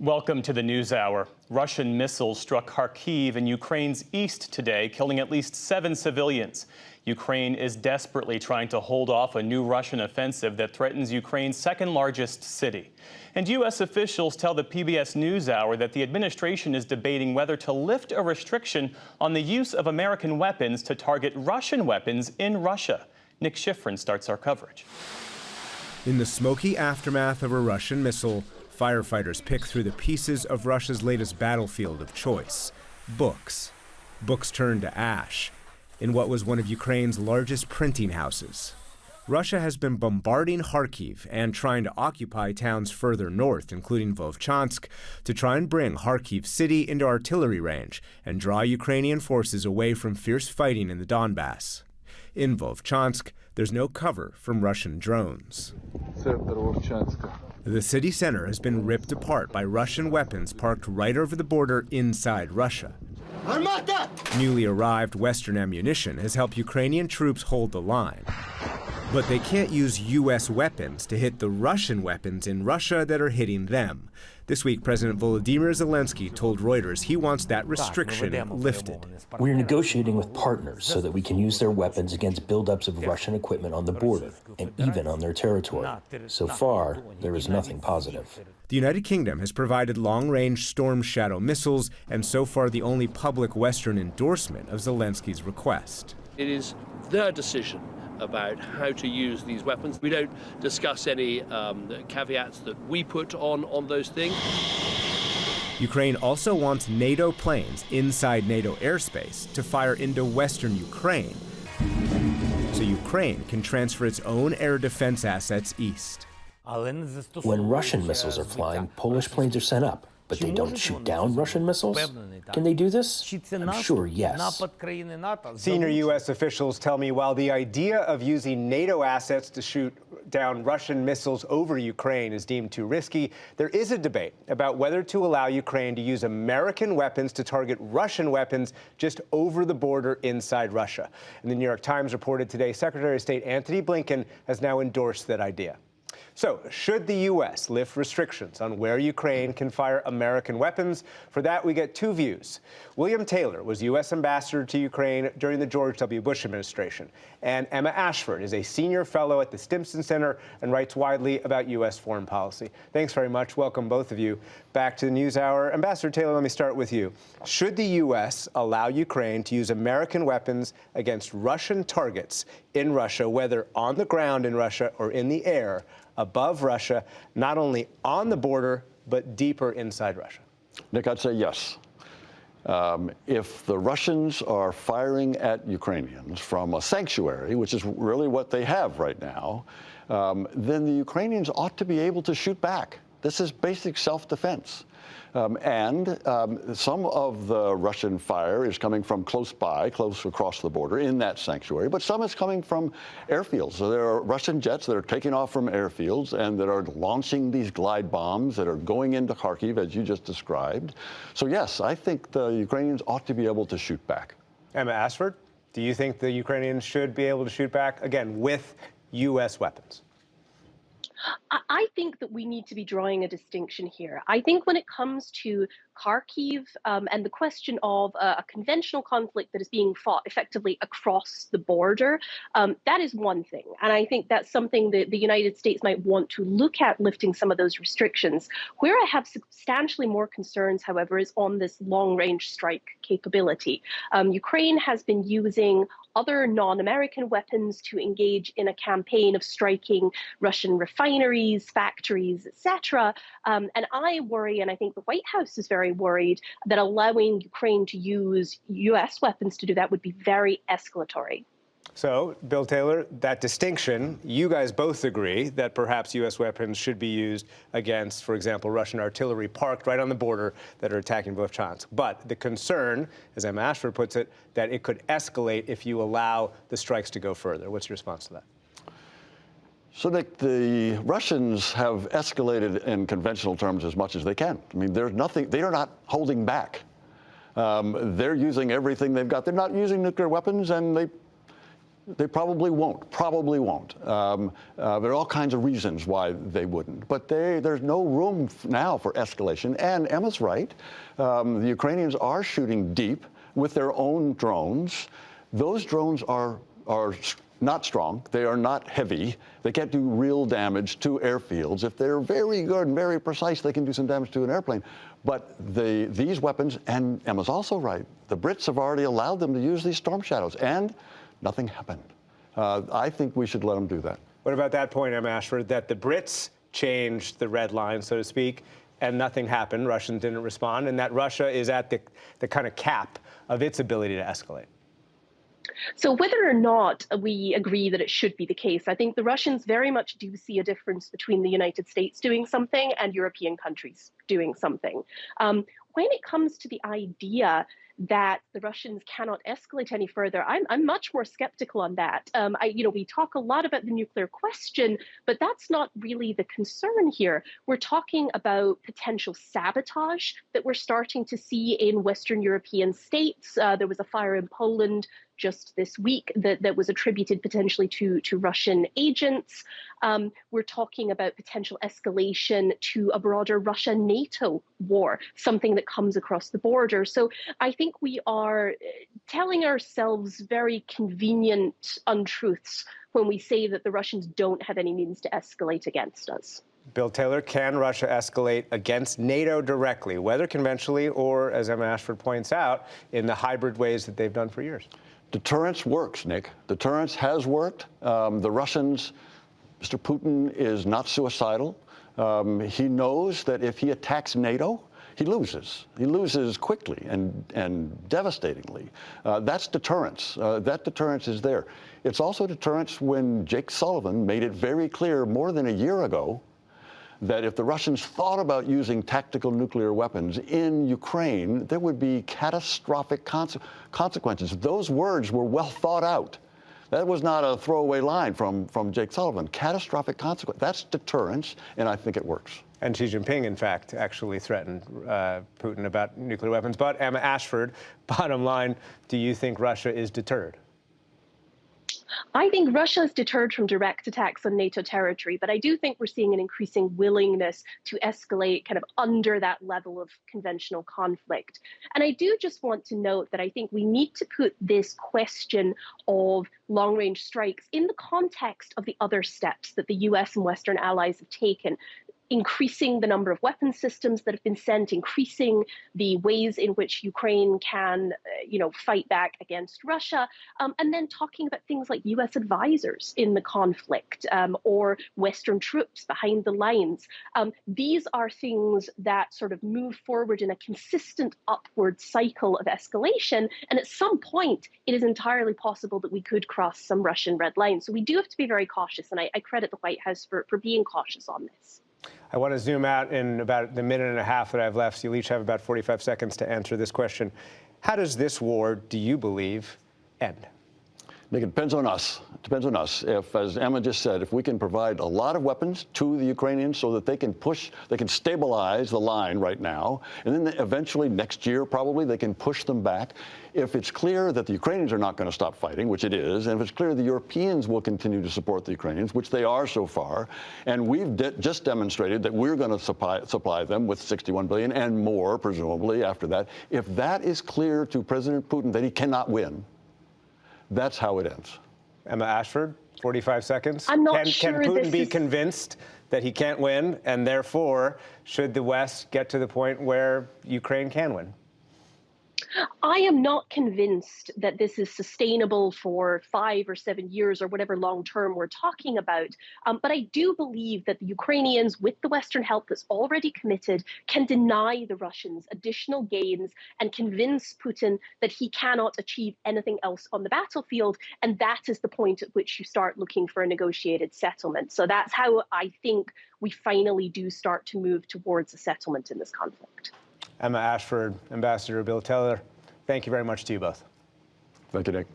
Welcome to the NewsHour. Russian missiles struck Kharkiv in Ukraine's east today, killing at least 7 civilians. Ukraine is desperately trying to hold off a new Russian offensive that threatens Ukraine's second-largest city. And U.S. officials tell the PBS NewsHour that the administration is debating whether to lift a restriction on the use of American weapons to target Russian weapons in Russia. Nick Schifrin starts our coverage. In the smoky aftermath of a Russian missile, firefighters pick through the pieces of Russia's latest battlefield of choice, books. Books turned to ash in what was one of Ukraine's largest printing houses. Russia has been bombarding Kharkiv and trying to occupy towns further north, including Vovchansk, to try and bring Kharkiv city into artillery range and draw Ukrainian forces away from fierce fighting in the Donbass. In Vovchansk, there's no cover from Russian drones. The city center has been ripped apart by Russian weapons parked right over the border inside Russia. Newly arrived Western ammunition has helped Ukrainian troops hold the line. But they can't use U.S. weapons to hit the Russian weapons in Russia that are hitting them. This week, President Volodymyr Zelensky told Reuters he wants that restriction lifted. We're negotiating with partners so that we can use their weapons against buildups of Russian equipment on the border and even on their territory. So far, there is nothing positive. The United Kingdom has provided long-range Storm Shadow missiles and so far the only public Western endorsement of Zelensky's request. It is their decision about how to use these weapons. We don't discuss any caveats that we put on those things. Ukraine also wants NATO planes inside NATO airspace to fire into Western Ukraine, so Ukraine can transfer its own air defense assets east. When Russian missiles are flying, Polish planes are sent up, but they don't shoot down Russian missiles? Can they do this? I'm sure yes. Senior U.S. officials tell me while the idea of using NATO assets to shoot down Russian missiles over Ukraine is deemed too risky, there is a debate about whether to allow Ukraine to use American weapons to target Russian weapons just over the border inside Russia. And the New York Times reported today Secretary of State Antony Blinken has now endorsed that idea. So, should the U.S. lift restrictions on where Ukraine can fire American weapons? For that, we get two views. William Taylor was U.S. ambassador to Ukraine during the George W. Bush administration. And Emma Ashford is a senior fellow at the Stimson Center and writes widely about U.S. foreign policy. Thanks very much. Welcome, both of you, back to the NewsHour. Ambassador Taylor, let me start with you. Should the U.S. allow Ukraine to use American weapons against Russian targets in Russia, whether on the ground in Russia or in the air, above Russia, not only on the border, but deeper inside Russia? Nick, I'd say yes. If the Russians are firing at Ukrainians from a sanctuary, which is really what they have right now, then the Ukrainians ought to be able to shoot back. This is basic self-defense. Some of the Russian fire is coming from close across the border in that sanctuary, but some is coming from airfields. So there are Russian jets that are taking off from airfields and that are launching these glide bombs that are going into Kharkiv, as you just described. So yes, I think the Ukrainians ought to be able to shoot back. Emma Ashford, do you think the Ukrainians should be able to shoot back, again, with U.S. weapons? I think that we need to be drawing a distinction here. I think when it comes to Kharkiv and the question of a conventional conflict that is being fought effectively across the border, that is one thing. And I think that's something that the United States might want to look at, lifting some of those restrictions. Where I have substantially more concerns, however, is on this long-range strike capability. Ukraine has been using other non-American weapons to engage in a campaign of striking Russian refineries, factories, etc. And I worry, and I think the White House is very worried, that allowing Ukraine to use U.S. weapons to do that would be very escalatory. So, Bill Taylor, that distinction, you guys both agree that perhaps U.S. weapons should be used against, for example, Russian artillery parked right on the border that are attacking Vovchansk. But the concern, as Emma Ashford puts it, that it could escalate if you allow the strikes to go further. What's your response to that? So, Nick, the Russians have escalated in conventional terms as much as they can. I mean, there's nothing, they are not holding back. They're using everything they've got. They're not using nuclear weapons, and They probably won't. Probably won't. There are all kinds of reasons why they wouldn't. But there's no room now for escalation. And Emma's right. The Ukrainians are shooting deep with their own drones. Those drones are not strong. They are not heavy. They can't do real damage to airfields. If they're very good and very precise, they can do some damage to an airplane. But these weapons, and Emma's also right, the Brits have already allowed them to use these Storm Shadows, and nothing happened. I think we should let them do that. What about that point, Emma Ashford, that the Brits changed the red line, so to speak, and nothing happened, Russians didn't respond, and that Russia is at the kind of cap of its ability to escalate? So whether or not we agree that it should be the case, I think the Russians very much do see a difference between the United States doing something and European countries doing something. When it comes to the idea that the Russians cannot escalate any further, I'm much more skeptical on that. We talk a lot about the nuclear question, but that's not really the concern here. We're talking about potential sabotage that we're starting to see in Western European states. There was a fire in Poland just this week that was attributed potentially to Russian agents. We're talking about potential escalation to a broader Russia-NATO war, something that comes across the border. So I think we are telling ourselves very convenient untruths when we say that the Russians don't have any means to escalate against us. Bill Taylor, can Russia escalate against NATO directly, whether conventionally or, as Emma Ashford points out, in the hybrid ways that they've done for years? Deterrence works, Nick. Deterrence has worked. The Russians, Mr. Putin is not suicidal. He knows that if he attacks NATO, he loses. He loses quickly and devastatingly. That's deterrence. That deterrence is there. It's also deterrence when Jake Sullivan made it very clear more than a year ago that if the Russians thought about using tactical nuclear weapons in Ukraine, there would be catastrophic consequences. Those words were well thought out. That was not a throwaway line from Jake Sullivan. Catastrophic consequence. That's deterrence, and I think it works. And Xi Jinping, in fact, actually threatened Putin about nuclear weapons. But Emma Ashford, bottom line, do you think Russia is deterred? I think Russia is deterred from direct attacks on NATO territory, but I do think we're seeing an increasing willingness to escalate kind of under that level of conventional conflict. And I do just want to note that I think we need to put this question of long-range strikes in the context of the other steps that the US and Western allies have taken. Increasing the number of weapon systems that have been sent, increasing the ways in which Ukraine can, fight back against Russia, and then talking about things like U.S. advisors in the conflict or Western troops behind the lines. These are things that sort of move forward in a consistent upward cycle of escalation, and at some point, it is entirely possible that we could cross some Russian red lines. So we do have to be very cautious, and I credit the White House for being cautious on this. I want to zoom out in about the minute and a half that I have left. So you'll each have about 45 seconds to answer this question. How does this war, do you believe, end? Nick, it depends on us. It depends on us. If, as Emma just said, if we can provide a lot of weapons to the Ukrainians so that they can stabilize the line right now, and then eventually next year probably they can push them back. If it's clear that the Ukrainians are not going to stop fighting, which it is, and if it's clear the Europeans will continue to support the Ukrainians, which they are so far, and we've just demonstrated that we're going to supply them with $61 billion and more, presumably, after that. If that is clear to President Putin that he cannot win, that's how it ends. Emma Ashford, 45 seconds. I'm not Can Putin be is convinced that he can't win, and therefore, should the West get to the point where Ukraine can win? I am not convinced that this is sustainable for 5 or 7 years or whatever long term we're talking about. But I do believe that the Ukrainians, with the Western help that's already committed, can deny the Russians additional gains and convince Putin that he cannot achieve anything else on the battlefield. And that is the point at which you start looking for a negotiated settlement. So that's how I think we finally do start to move towards a settlement in this conflict. Emma Ashford, Ambassador Bill Taylor, thank you very much to you both. Thank you, Nick.